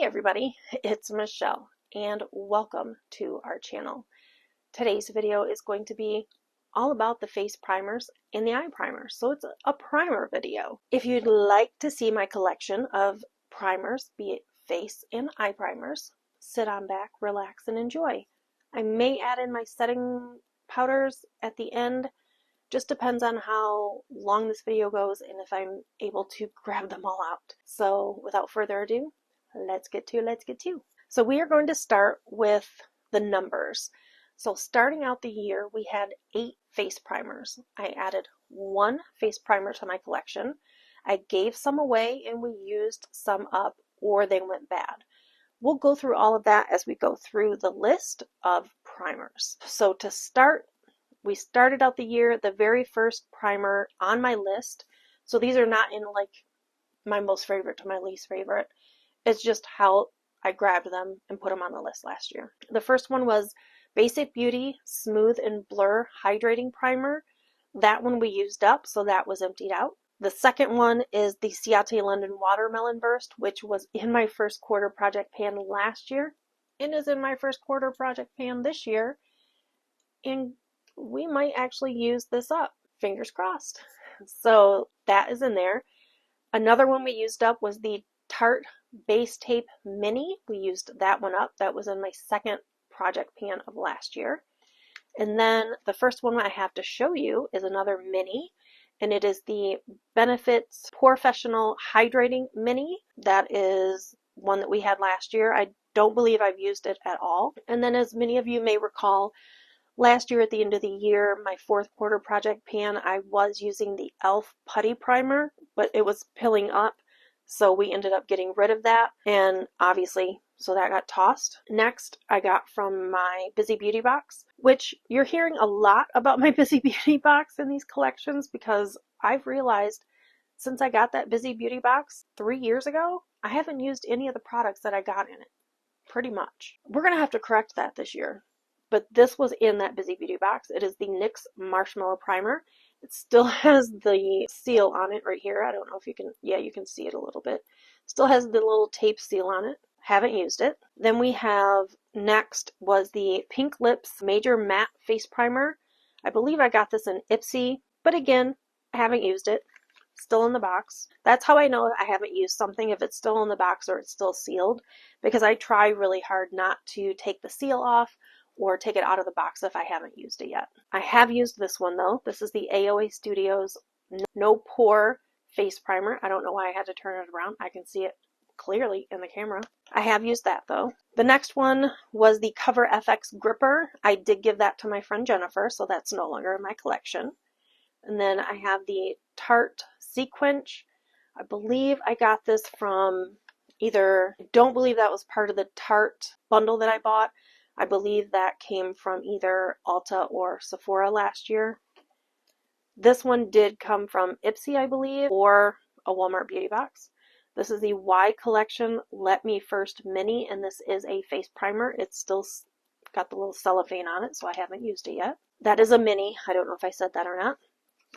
everybody, it's Michelle and welcome to our channel. Today's video is going to be all about the face primers and the eye primers. So it's a primer video. If you'd like to see my collection of primers, be it face and eye primers, sit on back, relax, and enjoy. I may add in my setting powders at the end. Just depends on how long this video goes and if I'm able to grab them all out. So without further ado, let's get to. So we are going to start with the numbers. So starting out the year, we had 8 face primers. I added 1 face primer to my collection. I gave some away and we used some up or they went bad. We'll go through all of that as we go through the list of primers. So to start, we started out the year, the very first primer on my list. So these are not in like my most favorite to my least favorite. It's just how I grabbed them and put them on the list last year. The first one was Basic Beauty Smooth and Blur Hydrating Primer. That one we used up, so that was emptied out. The second one is the Ciate London Watermelon Burst, which was in my first quarter project pan last year and is in my first quarter project pan this year. And we might actually use this up. Fingers crossed. So that is in there. Another one we used up was the Tarte Base Tape Mini. We used that one up. That was in my second project pan of last year. And then the first one I have to show you is another mini, and it is the Benefits Professional Hydrating Mini. That is one that we had last year. I don't believe I've used it at all. And then as many of you may recall, last year at the end of the year, my fourth quarter project pan, I was using the e.l.f. Putty Primer, but it was pilling up. So we ended up getting rid of that, and obviously, so that got tossed. Next, I got from my Busy Beauty box, which you're hearing a lot about my Busy Beauty box in these collections because I've realized since I got that Busy Beauty box 3 years ago, I haven't used any of the products that I got in it, pretty much. We're going to have to correct that this year, but this was in that Busy Beauty box. It is the NYX Marshmallow Primer. It still has the seal on it right here. I don't know if you can, yeah, you can see it a little bit. Still has the little tape seal on it. Haven't used it. Then we have, next was the Pink Lips Major Matte Face Primer. I believe I got this in Ipsy, but again, I haven't used it. Still in the box. That's how I know I haven't used something, if it's still in the box or it's still sealed, because I try really hard not to take the seal off or take it out of the box if I haven't used it yet. I have used this one though. This is the AOA Studios No Pore Face Primer. I don't know why I had to turn it around. I can see it clearly in the camera. I have used that though. The next one was the Cover FX Gripper. I did give that to my friend Jennifer, so that's no longer in my collection. And then I have the Tarte Sequench. I believe I got this from either, I don't believe that was part of the Tarte bundle that I bought. I believe that came from either Ulta or Sephora last year. This one did come from Ipsy, I believe, or a Walmart beauty box. This is the Y Collection Let Me First Mini, and this is a face primer. It's still got the little cellophane on it, so I haven't used it yet. That is a mini. I don't know if I said that or not.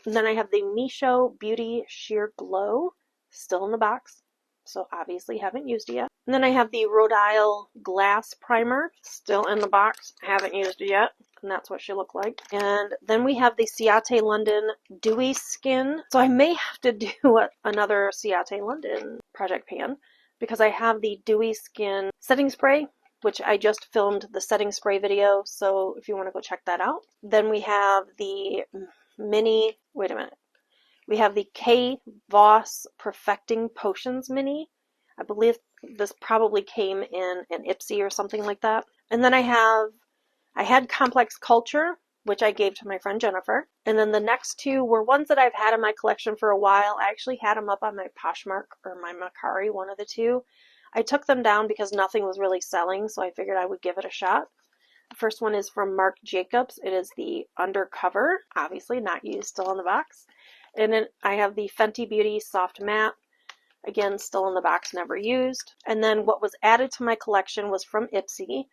And then I have the Misho Beauty Sheer Glow, still in the box, so obviously haven't used it yet. And then I have the Rodial Glass Primer, still in the box, haven't used it yet, and that's what she looked like. And then we have the Ciate London Dewy Skin. So I may have to do another Ciate London project pan, because I have the Dewy Skin setting spray, which I just filmed the setting spray video, so if you want to go check that out. Then we have the mini, wait a minute. We have the K. Voss Perfecting Potions Mini. I believe this probably came in an Ipsy or something like that. And then I had Complex Culture, which I gave to my friend Jennifer. And then the next two were ones that I've had in my collection for a while. I actually had them up on my Poshmark or my Mercari, one of the two. I took them down because nothing was really selling, so I figured I would give it a shot. The first one is from Marc Jacobs. It is the Undercover, obviously not used, still in the box. And then I have the Fenty Beauty Soft Matte. Again, still in the box, never used. And then what was added to my collection was from Ipsy,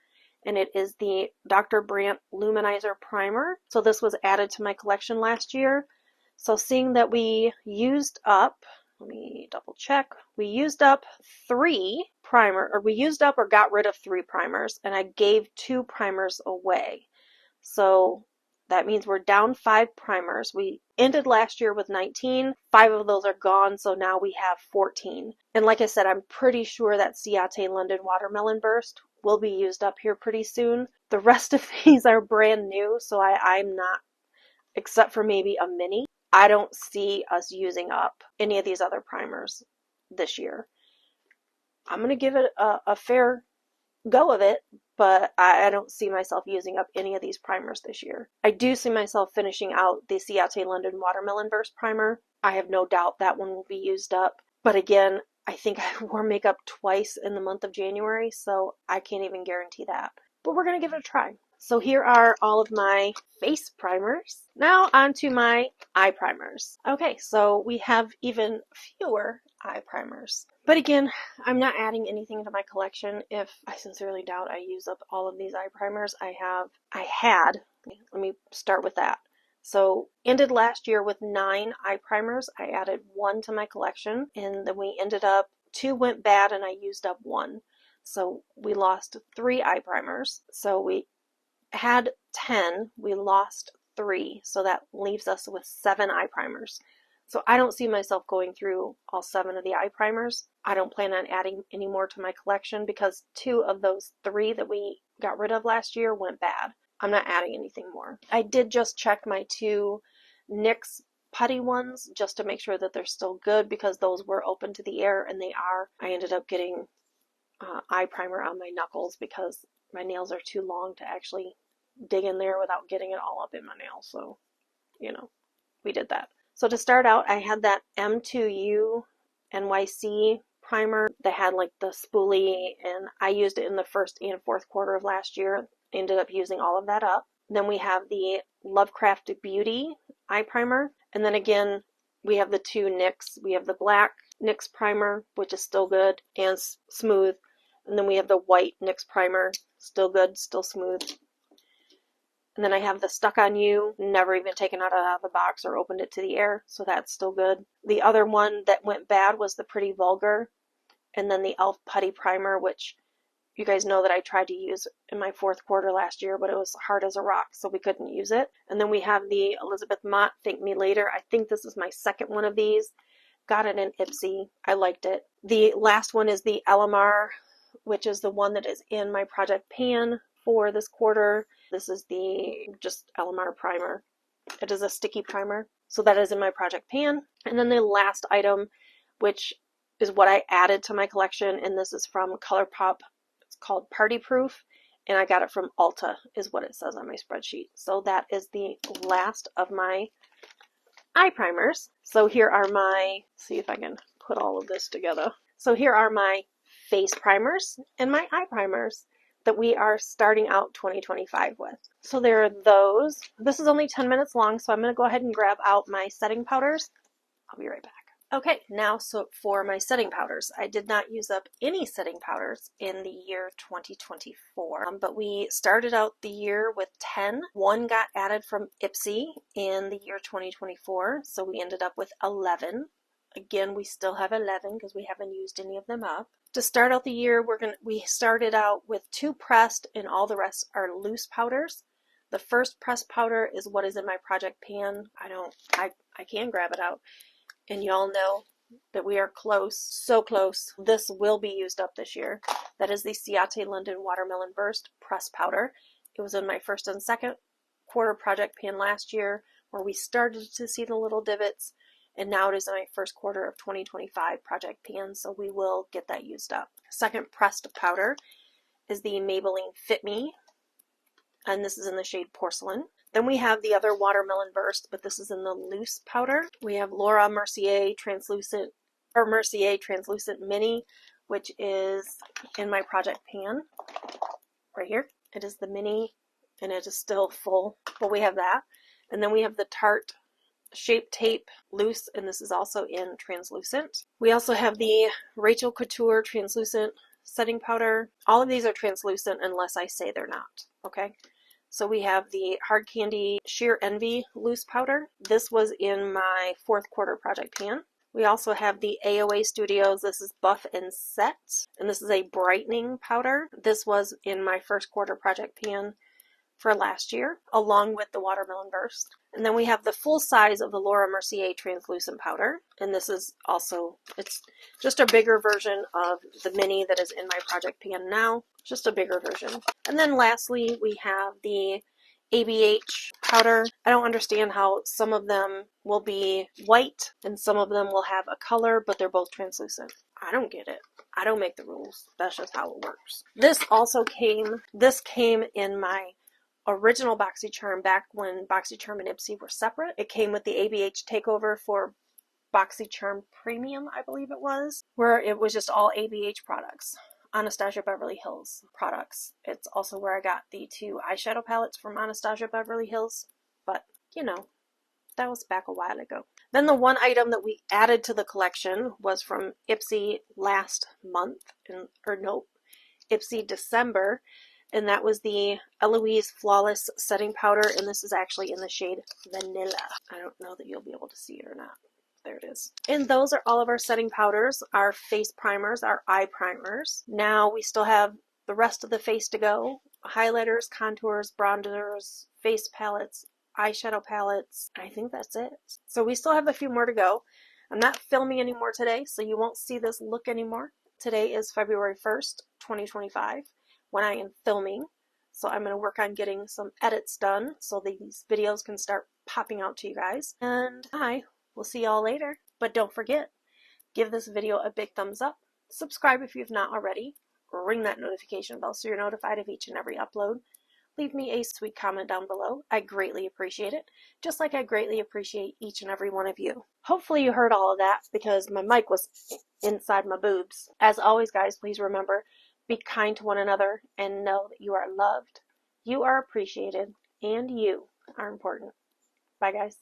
and it is the Dr. Brandt Luminizer Primer. So this was added to my collection last year. So seeing that we used up let me double check. We used up 3 primer, or we used up or got rid of 3 primers, and I gave 2 primers away. So that means we're down 5 primers. We ended last year with 19. 5 of those are gone, so now we have 14. And like I said, I'm pretty sure that Ciate London Watermelon Burst will be used up here pretty soon. The rest of these are brand new, so I'm not, except for maybe a mini, I don't see us using up any of these other primers this year. I'm going to give it a fair go of it, but I don't see myself using up any of these primers this year. I do see myself finishing out the Ciate London Watermelon Burst primer. I have no doubt that one will be used up. But again, I think I wore makeup twice in the month of January, so I can't even guarantee that. But we're going to give it a try. So here are all of my face primers. Now onto my eye primers. Okay, so we have even fewer eye primers. But again, I'm not adding anything to my collection. If I sincerely doubt I use up all of these eye primers, let me start with that. So ended last year with 9 eye primers. I added 1 to my collection, and then we ended up 2 went bad and I used up 1. So we lost 3 eye primers. So we had 10, we lost 3. So that leaves us with 7 eye primers. So I don't see myself going through all 7 of the eye primers. I don't plan on adding any more to my collection because 2 of those 3 that we got rid of last year went bad. I'm not adding anything more. I did just check my 2 NYX putty ones just to make sure that they're still good because those were open to the air, and they are. I ended up getting eye primer on my knuckles because my nails are too long to actually dig in there without getting it all up in my nails. So, we did that. So to start out, I had that M2U NYC primer that had like the spoolie, and I used it in the first and fourth quarter of last year. Ended up using all of that up. Then we have the Lovecraft Beauty eye primer, and then again we have the 2 NYX. We have the black NYX primer, which is still good and smooth, and then we have the white NYX primer, still good, still smooth. And then I have the Stuck on You, never even taken it out of the box or opened it to the air, so that's still good. The other one that went bad was the Pretty Vulgar, and then the e.l.f. Putty Primer, which you guys know that I tried to use in my fourth quarter last year, but it was hard as a rock, so we couldn't use it. And then we have the Elizabeth Mott Thank Me Later. I think this is my second one of these. Got it in Ipsy. I liked it. The last one is the LMR, which is the one that is in my Project Pan for this quarter. This is the just LMR primer. It is a sticky primer, so that is in my Project Pan. And then the last item, which is what I added to my collection, and this is from ColourPop. It's called Party Proof, and I got it from Ulta, is what it says on my spreadsheet. So that is the last of my eye primers. So here are my, see if I can put all of this together. So here are my face primers and my eye primers that we are starting out 2025 with. So there are those. This is only 10 minutes long, so I'm going to go ahead and grab out my setting powders. I'll be right back. Okay, now so for my setting powders. I did not use up any setting powders in the year 2024, but we started out the year with 10. 1 got added from Ipsy in the year 2024, so we ended up with 11. Again, we still have 11 because we haven't used any of them up. To start out the year, we started out with 2 pressed, and all the rest are loose powders. The first pressed powder is what is in my Project Pan. I can grab it out. And y'all know that we are close, so close. This will be used up this year. That is the Ciate London Watermelon Burst pressed powder. It was in my first and second quarter Project Pan last year, where we started to see the little divots, and now it is in my first quarter of 2025 Project Pan, so we will get that used up. Second pressed powder is the Maybelline Fit Me, and this is in the shade Porcelain. Then we have the other Watermelon Burst, but this is in the loose powder. We have Laura Mercier Translucent Mini, which is in my Project Pan right here. It is the mini, and it is still full, but we have that. And then we have the Tarte Shape Tape Loose, and this is also in translucent. We also have the Rachel Couture Translucent Setting Powder. All of these are translucent unless I say they're not, okay? So we have the Hard Candy Sheer Envy Loose Powder. This was in my fourth quarter Project Pan. We also have the AOA Studios. This is Buff and Set, and this is a brightening powder. This was in my first quarter project pan for last year, along with the Watermelon Burst. And then we have the full size of the Laura Mercier translucent powder, and this is also, it's just a bigger version of the mini that is in my project pan now, just a bigger version. And then lastly, we have the ABH powder. I don't understand how some of them will be white and some of them will have a color, but they're both translucent. I don't get it. I don't make the rules. That's just how it works. This came in my original BoxyCharm back when BoxyCharm and Ipsy were separate. It came with the ABH takeover for BoxyCharm Premium, I believe it was, where it was just all ABH products. Anastasia Beverly Hills products. It's also where I got the 2 eyeshadow palettes from Anastasia Beverly Hills, but you know, that was back a while ago. Then the one item that we added to the collection was from Ipsy last month, Ipsy December, and that was the Eloise Flawless Setting Powder, and this is actually in the shade Vanilla. I don't know that you'll be able to see it or not. There it is. And those are all of our setting powders, our face primers, our eye primers. Now we still have the rest of the face to go. Highlighters, contours, bronzers, face palettes, eyeshadow palettes. I think that's it. So we still have a few more to go. I'm not filming anymore today, so you won't see this look anymore. Today is February 1st, 2025, when I am filming. So I'm going to work on getting some edits done so these videos can start popping out to you guys. And we'll see y'all later. But don't forget, give this video a big thumbs up. Subscribe if you've not already. Ring that notification bell so you're notified of each and every upload. Leave me a sweet comment down below. I greatly appreciate it, just like I greatly appreciate each and every one of you. Hopefully you heard all of that because my mic was inside my boobs. As always, guys, please remember, be kind to one another and know that you are loved, you are appreciated, and you are important. Bye, guys.